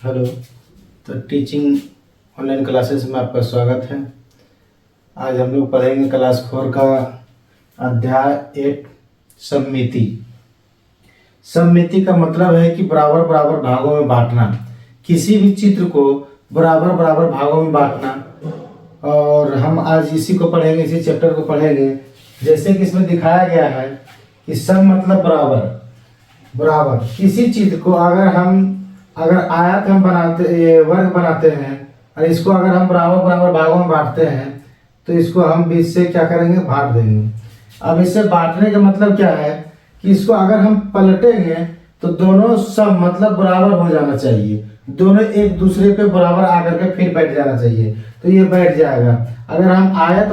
Hello. तो teaching online classes में आपका स्वागत है। आज हम लोग पढ़ेंगे क्लास 4 का अध्याय 8 सममिति। सममिति का मतलब है कि बराबर बराबर भागों में बांटना, किसी भी चित्र को बराबर बराबर भागों में बांटना। और हम आज इसी को पढ़ेंगे, इसी चैप्टर को पढ़ेंगे। जैसे कि इसमें दिखाया गया है कि सम मतलब बराबर बराबर किसी चित्र को अगर आयत हम वर्ग बनाते हैं और इसको अगर हम बराबर बराबर भागों में बांटते हैं तो इसको हम बीच से क्या करेंगे, बांट देंगे। अब इसे बांटने का मतलब क्या है कि इसको अगर हम पलटेंगे तो दोनों सम मतलब बराबर हो जाना चाहिए, दोनों एक दूसरे पे बराबर आकर के फिर बैठ जाना चाहिए, तो ये बैठ जाएगा। अगर हम आयत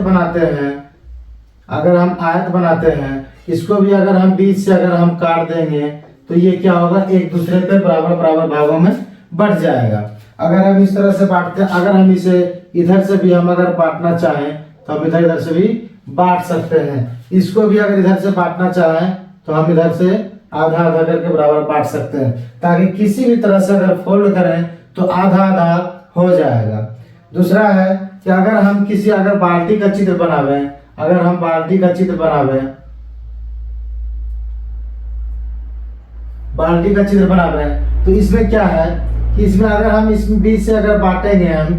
बनाते हैं इसको भी अगर हम बीच से अगर हम काट देंगे तो ये क्या होगा, एक दूसरे पे बराबर बराबर भागों में बट जाएगा। अगर हम इस तरह से बांटते हैं, अगर हम इसे इधर से भी हम अगर बांटना चाहें तो हम इधर से भी बांट सकते हैं। इसको भी अगर इधर से बांटना चाहें तो हम इधर से आधा आधा करके बराबर बांट सकते हैं, ताकि किसी भी तरह से अगर फोल्ड करें तो आधा आधा हो जाएगा। दूसरा है कि अगर हम अगर बाल्टी का चित्र बनावे तो इसमें क्या है कि इसमें अगर हम इसमें बीच से अगर बांटेंगे हम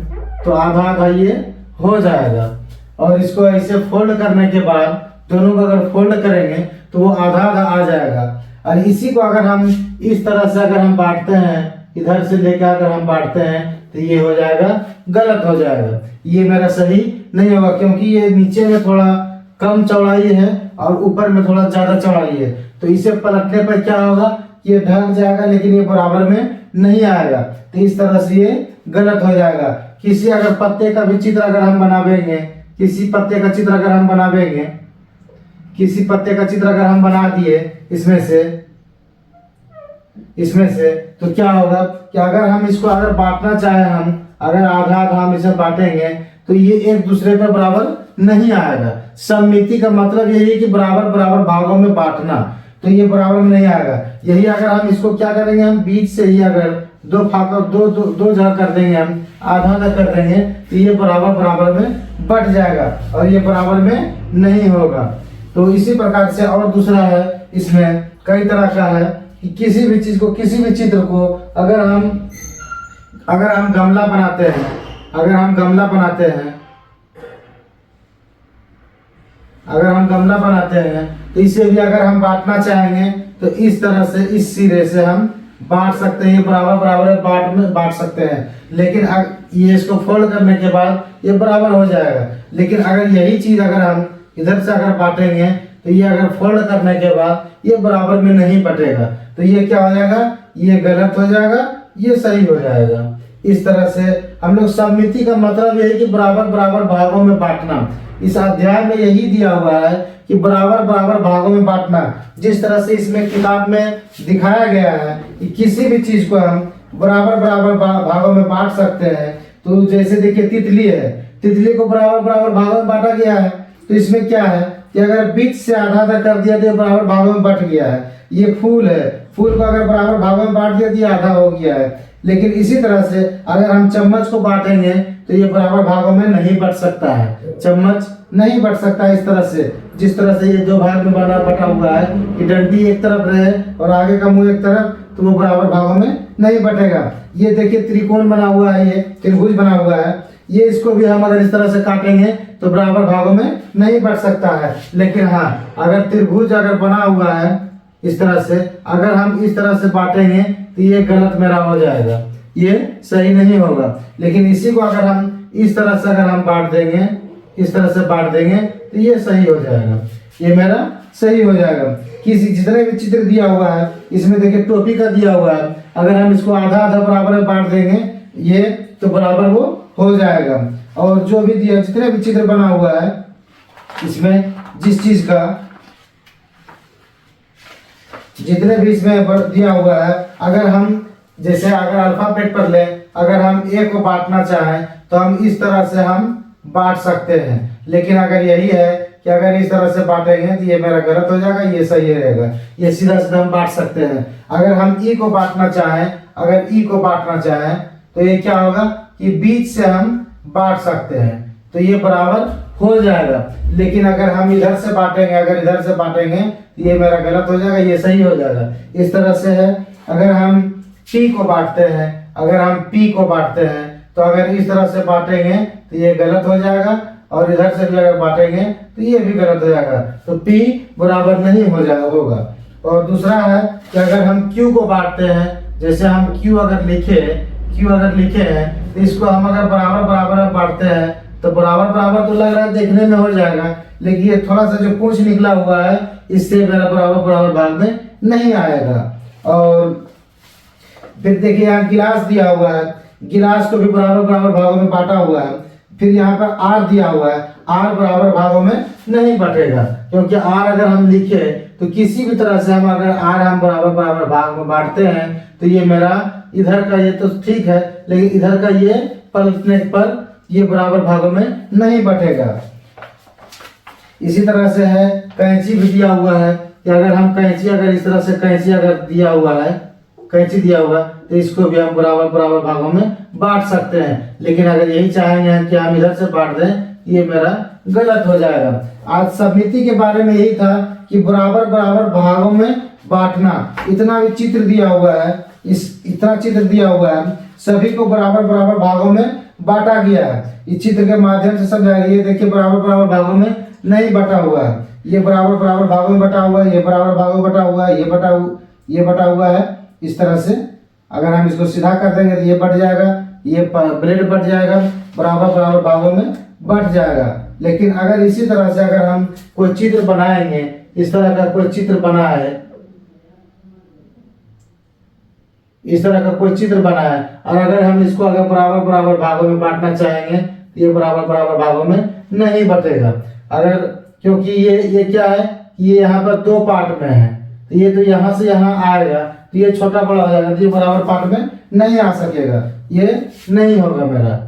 तो आधा आधा ये हो जाएगा। और इसको ऐसे फोल्ड करने के बाद दोनों को अगर फोल्ड करेंगे तो वो आधा आधा आ जाएगा। और इसी को अगर हम इस तरह से अगर हम बांटते हैं, इधर से लेकर अगर हम बांटते हैं तो ये हो जाएगा, गलत हो जाएगा। ये मेरा सही नहीं होगा, क्योंकि ये नीचे में थोड़ा कम चौड़ाई है और ऊपर में थोड़ा ज्यादा चौड़ाई है। तो इसे पलटने पर क्या होगा, ये ढक जाएगा लेकिन ये बराबर में नहीं आएगा, तो इस तरह से ये गलत हो जाएगा। किसी अगर पत्ते का भी चित्र अगर हम बनावेंगे, किसी पत्ते का चित्र अगर हम बना दिए इसमें से तो क्या होगा कि अगर हम इसको अगर बांटना चाहे, अगर आधा आधा हम इसे बांटेंगे तो ये एक दूसरे पर बराबर नहीं आएगा। सममिति का मतलब यही है कि बराबर बराबर भागों में बांटना, तो ये बराबर में नहीं आएगा। यही अगर हम इसको क्या करेंगे, हम बीच से ही अगर दो जगह कर देंगे, हम आधा आधा कर देंगे तो ये बराबर बराबर में बट जाएगा और ये बराबर में नहीं होगा। तो इसी प्रकार से और दूसरा है, इसमें कई तरह का है कि किसी भी चित्र को अगर हम गमला बनाते हैं तो इसे भी अगर हम बांटना चाहेंगे तो इस तरह से इस सिरे से हम बांट सकते हैं, बराबर बराबर बांट सकते हैं। लेकिन ये इसको फोल्ड करने के बाद ये बराबर हो जाएगा। लेकिन अगर यही चीज अगर हम इधर से अगर बांटेंगे तो ये अगर फोल्ड करने के बाद ये बराबर में नहीं बटेगा, तो ये क्या हो जाएगा, ये गलत हो जाएगा, ये सही हो जाएगा। इस तरह से हम लोग सममिति का मतलब यही कि बराबर बराबर भागों में बांटना। इस अध्याय में यही दिया हुआ है कि बराबर बराबर भागों में बांटना। जिस तरह से इसमें किताब में दिखाया गया है कि किसी भी चीज को हम बराबर बराबर भागों में बांट सकते हैं। तो जैसे देखिए तितली है, तितली को बराबर बराबर भागों में बांटा गया है। तो इसमें क्या है कि अगर बीच से आधा आधा कर दिया तो बराबर भागों में बट गया है। ये फूल है, फूल को अगर बराबर भागों में बांट दिया तो ये आधा हो गया है। लेकिन इसी तरह से अगर हम चम्मच को बांटेंगे तो ये बराबर भागों में नहीं बट सकता है, चम्मच नहीं बट सकता इस तरह से। जिस तरह से ये दो भाग में बटा हुआ है कि डंडी एक तरफ रहे और आगे का मुंह एक तरफ, तो वो बराबर भागों में नहीं बटेगा। ये देखिए त्रिकोण बना हुआ है, ये त्रिभुज बना हुआ है, ये इसको भी हम अगर इस तरह से काटेंगे तो बराबर भागों में नहीं बट सकता है। लेकिन हाँ, अगर त्रिभुज अगर बना हुआ है इस तरह से, अगर हम इस तरह से बांटेंगे तो ये गलत मेरा हो जाएगा, ये सही नहीं होगा। लेकिन इसी को अगर हम इस तरह से अगर हम बांट देंगे, इस तरह से बांट देंगे तो ये सही हो जाएगा, ये मेरा सही हो जाएगा। जितने भी चित्र दिया हुआ है, इसमें देखिए टोपी का दिया हुआ है, अगर हम इसको आधा आधा बराबर में बांट देंगे ये तो बराबर वो हो जाएगा। और जो भी दिया, जितने भी चित्र बना हुआ है इसमें, जिस चीज का जितने भी इसमें दिया हुआ है, अगर हम जैसे अगर अल्फाबेट पर ले, अगर हम ए को बांटना चाहें तो हम इस तरह से हम बांट सकते हैं। लेकिन अगर यही है कि अगर इस तरह से बांटेंगे तो ये मेरा गलत हो जाएगा, ये सही रहेगा। ये सीधा सीधा हम बांट सकते हैं। अगर हम ई को बांटना चाहें, अगर ई को बांटना चाहें तो ये क्या होगा कि बीच से हम बांट सकते हैं, तो ये बराबर हो जाएगा। लेकिन अगर हम इधर से बांटेंगे, अगर इधर से बांटेंगे तो ये मेरा गलत हो जाएगा, ये सही हो जाएगा। इस तरह से है। अगर हम पी को बांटते हैं, अगर हम पी को बांटते हैं तो अगर इस तरह से बांटेंगे तो ये गलत हो जाएगा, और इधर से भी अगर बांटेंगे तो ये भी गलत हो जाएगा, तो पी बराबर नहीं हो जाएगा होगा। और दूसरा है कि अगर हम क्यू को बांटते हैं, जैसे हम क्यू अगर लिखे हैं तो इसको हम अगर बराबर बराबर बांटते हैं तो बराबर बराबर तो लग रहा है देखने में हो जाएगा, लेकिन ये थोड़ा सा जो पूंछ निकला हुआ है इससे मेरा बराबर बराबर भाग में नहीं आएगा। और फिर देखिए यहाँ गिलास दिया हुआ है, गिलास को भी बराबर बराबर भागों में बांटा हुआ है। फिर यहाँ पर आर दिया हुआ है, आर बराबर भागों में नहीं बटेगा, क्योंकि आर अगर हम लिखे तो किसी भी तरह से हम अगर आर हम बराबर बराबर भाग में बांटते हैं तो ये मेरा इधर का ये तो ठीक है, लेकिन इधर का ये पलटने पर ये बराबर भागों में नहीं बटेगा। इसी तरह से है कैंची भी दिया हुआ है कि अगर हम कैंची अगर इस तरह से कैंची अगर दिया हुआ है, कैंची दिया हुआ तो इसको भी हम बराबर बराबर भागों में बांट सकते हैं। लेकिन अगर यही चाहेंगे कि हम इधर से बांट दें, ये मेरा गलत हो जाएगा। आज सममिति के बारे में यही था कि बराबर बराबर भागों में बांटना। इतना भी चित्र दिया हुआ है, इतना चित्र दिया हुआ है, सभी को बराबर बराबर भागों में बांटा गया है। इस चित्र के माध्यम से समझाइए। ये देखिए बराबर बराबर भागों में नहीं बटा हुआ है, ये बराबर बराबर भागों में बटा हुआ है, ये बराबर भागों में बटा हुआ है, ये बटा हुआ है। इस तरह से अगर हम इसको सीधा कर देंगे तो ये बढ़ जाएगा, ये ब्लेड बढ़ जाएगा, बराबर बराबर भागों में बढ़ जाएगा। लेकिन अगर इसी तरह से अगर हम कोई चित्र बनाएंगे, इस तरह का कोई चित्र बना है, इस तरह का कोई चित्र बना है, और अगर हम इसको अगर बराबर बराबर भागों में बांटना चाहेंगे तो ये बराबर बराबर भागों में नहीं बटेगा। अगर क्योंकि ये क्या है कि ये यहाँ पर दो पार्ट में है, तो ये तो यहाँ से यहाँ आएगा तो ये छोटा बड़ा हो जाएगा, तो ये बराबर पार्ट में नहीं आ सकेगा, ये नहीं होगा मेरा।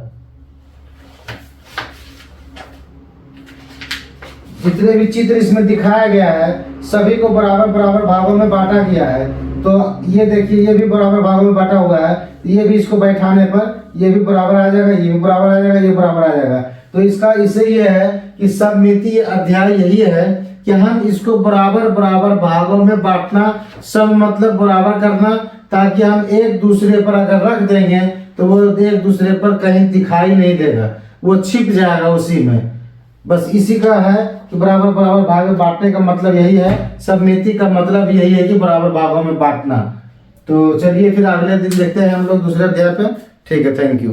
जितने भी चित्र इसमें दिखाया गया है सभी को बराबर बराबर भागों में बांटा गया है। तो ये देखिए ये भी बराबर भागों में बांटा हुआ है, ये भी इसको बैठाने पर ये भी बराबर आ जाएगा, ये भी बराबर आ जाएगा, ये बराबर आ जाएगा। तो इसका इससे ये है कि सममिति अध्याय यही है कि हम इसको बराबर बराबर भागों में बांटना, सब मतलब बराबर करना, ताकि हम एक दूसरे पर अगर रख देंगे तो वो एक दूसरे पर कहीं दिखाई नहीं देगा, वो छिप जाएगा उसी में। बस इसी का है कि बराबर बराबर भाग में बांटने का मतलब यही है, सममिति का मतलब यही है कि बराबर भागों में बांटना। तो चलिए फिर अगले दिन देखते हैं हम लोग दूसरे अध्याय पे। ठीक है, थैंक यू।